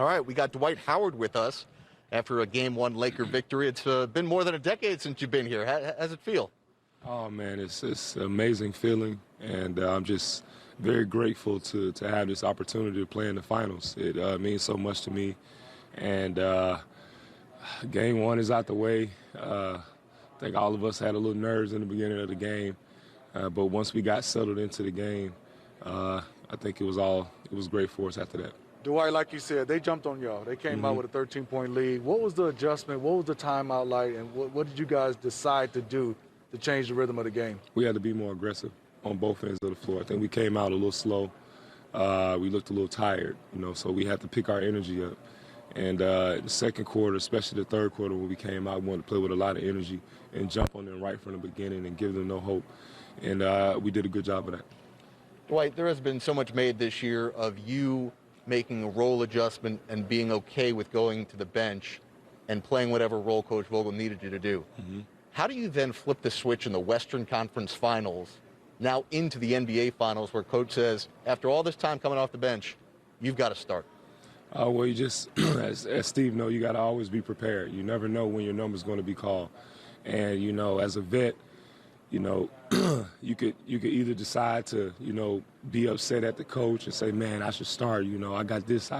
All right, we got Dwight Howard with us after a Game 1 Laker victory. It's been more than a decade since you've been here. How's it feel? Oh, man, it's an amazing feeling, and I'm just very grateful to have this opportunity to play in the finals. It means so much to me, and Game 1 is out the way. I think all of us had a little nerves in the beginning of the game, but once we got settled into the game, I think it was great for us after that. Dwight, like you said, they jumped on y'all. They came out with a 13-point lead. What was the adjustment? What was the timeout like? And what did you guys decide to do to change the rhythm of the game? We had to be more aggressive on both ends of the floor. I think we came out a little slow. We looked a little tired, so we had to pick our energy up. And the second quarter, especially the third quarter when we came out, we wanted to play with a lot of energy and jump on them right from the beginning and give them no hope. And we did a good job of that. Dwight, there has been so much made this year of you making a role adjustment and being okay with going to the bench and playing whatever role Coach Vogel needed you to do. How do you then flip the switch in the Western Conference Finals now into the NBA Finals where Coach says, after all this time coming off the bench, you've got to start? Well, you just, as Steve knows, you got to always be prepared. You never know when your number's going to be called. And, as a vet, you could either decide to, be upset at the coach and say, man, I should start. I got this.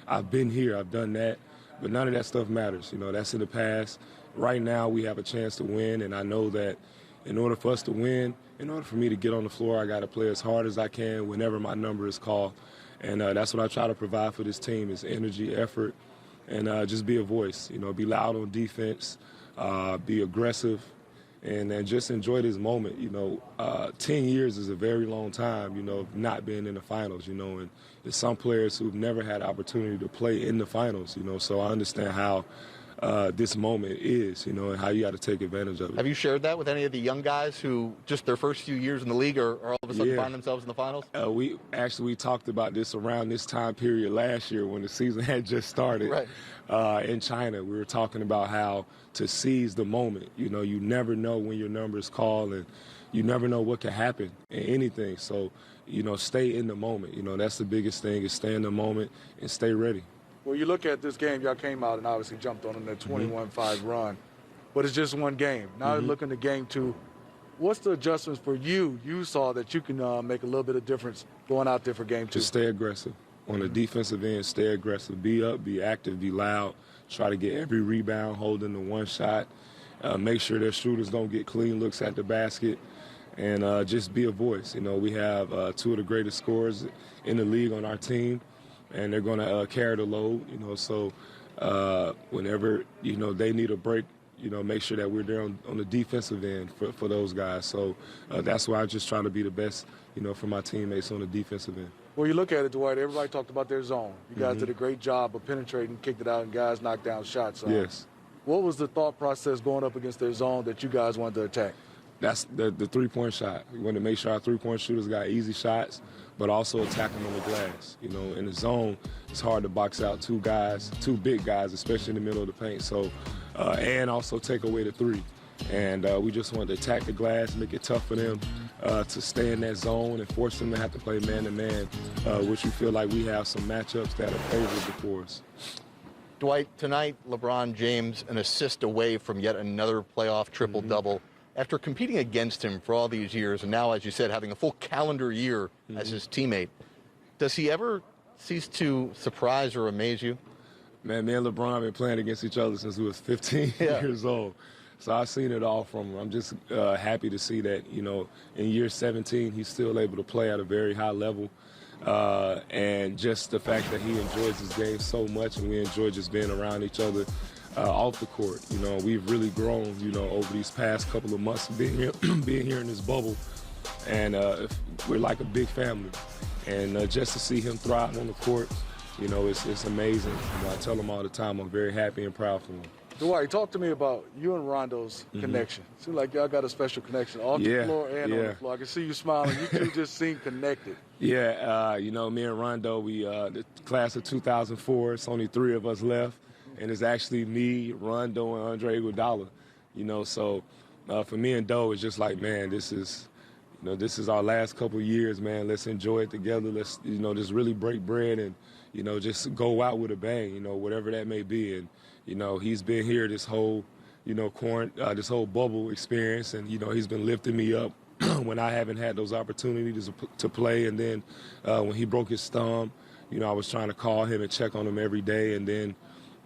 I've been here. I've done that. But none of that stuff matters. That's in the past. Right now we have a chance to win, and I know that in order for us to win, in order for me to get on the floor, I got to play as hard as I can whenever my number is called. And that's what I try to provide for this team is energy, effort, and just be a voice. Be loud on defense, be aggressive, and then just enjoy this moment. 10 years is a very long time, of not being in the finals, and there's some players who've never had the opportunity to play in the finals, so I understand how this moment is, and how you got to take advantage of it. Have you shared that with any of the young guys who just their first few years in the league are all of a sudden find themselves in the finals? We talked about this around this time period last year when the season had just started. Right. In China. We were talking about how to seize the moment. You never know when your number is called, and you never know what can happen in anything. So, stay in the moment. That's the biggest thing is stay in the moment and stay ready. Well, you look at this game, y'all came out and obviously jumped on a 21-5 run, but it's just one game. Now looking at game 2, what's the adjustments for you? You saw that you can make a little bit of difference going out there for game 2. Just stay aggressive. On the defensive end, stay aggressive. Be up, be active, be loud. Try to get every rebound, holding the one shot. Make sure their shooters don't get clean looks at the basket. And just be a voice. We have 2 of the greatest scorers in the league on our team, and they're going to carry the load. So whenever, they need a break, make sure that we're there on the defensive end for those guys. So that's why I just try to be the best, for my teammates on the defensive end. Well, you look at it, Dwight, everybody talked about their zone. You guys did a great job of penetrating, kicked it out, and guys knocked down shots. Yes. What was the thought process going up against their zone that you guys wanted to attack? That's the three-point shot. We wanted to make sure our three-point shooters got easy shots, but also attacking on the glass. In the zone, it's hard to box out 2 big guys, especially in the middle of the paint. So, and also take away the 3. And we just wanted to attack the glass, make it tough for them to stay in that zone and force them to have to play man-to-man, which we feel like we have some matchups that are favorable for us. Dwight, tonight, LeBron James an assist away from yet another playoff triple-double. After competing against him for all these years, and now, as you said, having a full calendar year as his teammate, does he ever cease to surprise or amaze you? Man, me and LeBron have been playing against each other since we was 15 years old. So I've seen it all from him. I'm just happy to see that, in year 17, he's still able to play at a very high level. And just the fact that he enjoys his game so much, and we enjoy just being around each other off the court. We've really grown, over these past couple of months of being here in this bubble. And we're like a big family. And just to see him thrive on the court, it's amazing. I tell him all the time I'm very happy and proud for him. Dwight, talk to me about you and Rondo's connection. Seems like y'all got a special connection off the floor and on the floor. I can see you smiling. You two just seem connected. Yeah, me and Rondo, we the class of 2004, it's only 3 of us left. And it's actually me, Rondo, and Andre Iguodala. So for me and Doe, it's just like, man, this is our last couple of years, man. Let's enjoy it together. Let's, just really break bread and, just go out with a bang, whatever that may be. And, he's been here this whole, this whole bubble experience, and, he's been lifting me up when I haven't had those opportunities to play. And then when he broke his thumb, I was trying to call him and check on him every day. And then,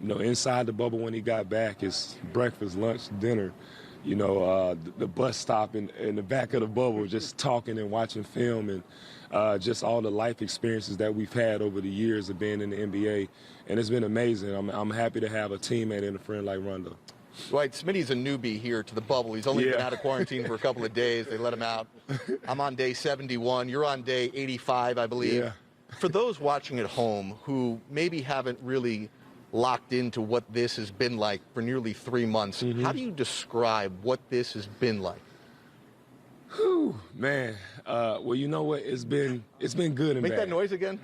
inside the bubble when he got back, it's breakfast, lunch, dinner, the bus stop in the back of the bubble, just talking and watching film, and just all the life experiences that we've had over the years of being in the NBA. And it's been amazing. I'm happy to have a teammate and a friend like Rondo. Dwight, Smitty's a newbie here to the bubble. He's only been out of quarantine for a couple of days. They let him out. I'm on day 71. You're on day 85, I believe. Yeah. For those watching at home who maybe haven't really locked into what this has been like for nearly 3 months, how do you describe what this has been like? Whew, man. Well, you know what? It's been good and Make bad. that noise again.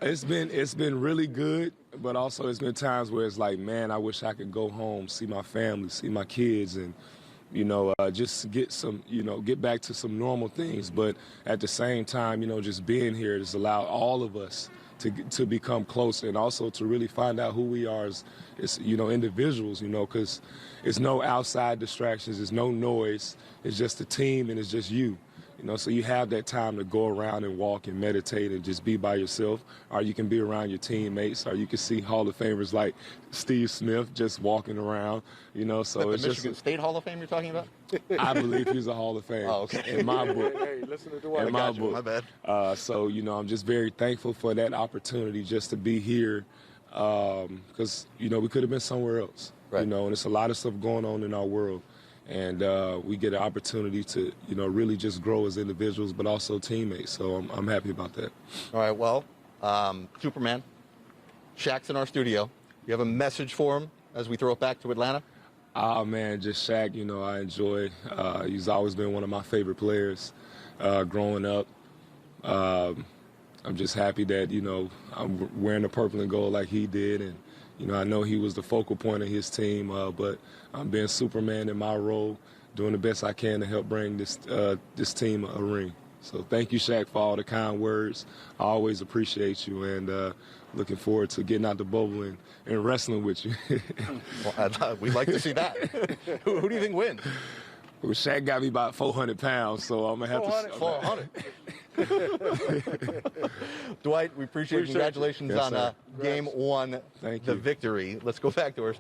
It's been really good, but also it's been times where it's like, man, I wish I could go home, see my family, see my kids, and just get back to some normal things. But at the same time, just being here has allowed all of us to become closer, and also to really find out who we are as individuals, because it's no outside distractions, there's no noise, it's just the team and it's just you. So you have that time to go around and walk and meditate and just be by yourself, or you can be around your teammates, or you can see Hall of Famers like Steve Smith just walking around, so Is that the Michigan State Hall of Fame you're talking about? I believe he's a Hall of Fame. Oh, okay. In my book. Hey, listen to Dwight. In my book. My bad. So, I'm just very thankful for that opportunity just to be here, because, we could have been somewhere else, Right. and it's a lot of stuff going on in our world. And we get an opportunity to, really just grow as individuals, but also teammates. So I'm happy about that. All right, well, Superman, Shaq's in our studio. You have a message for him as we throw it back to Atlanta? Ah, man, just Shaq, I enjoy. He's always been one of my favorite players growing up. I'm just happy that, I'm wearing the purple and gold like he did. And, I know he was the focal point of his team, but I'm being Superman in my role, doing the best I can to help bring this team a ring. So thank you, Shaq, for all the kind words. I always appreciate you, and looking forward to getting out the bubble and wrestling with you. Well, we'd like to see that. Who do you think wins? Well, Shaq got me about 400 pounds, so I'm going to have to... 400. Dwight, we appreciate it. Congratulations Yes, on sir. Game 1, Thank the you. victory. Let's go back to our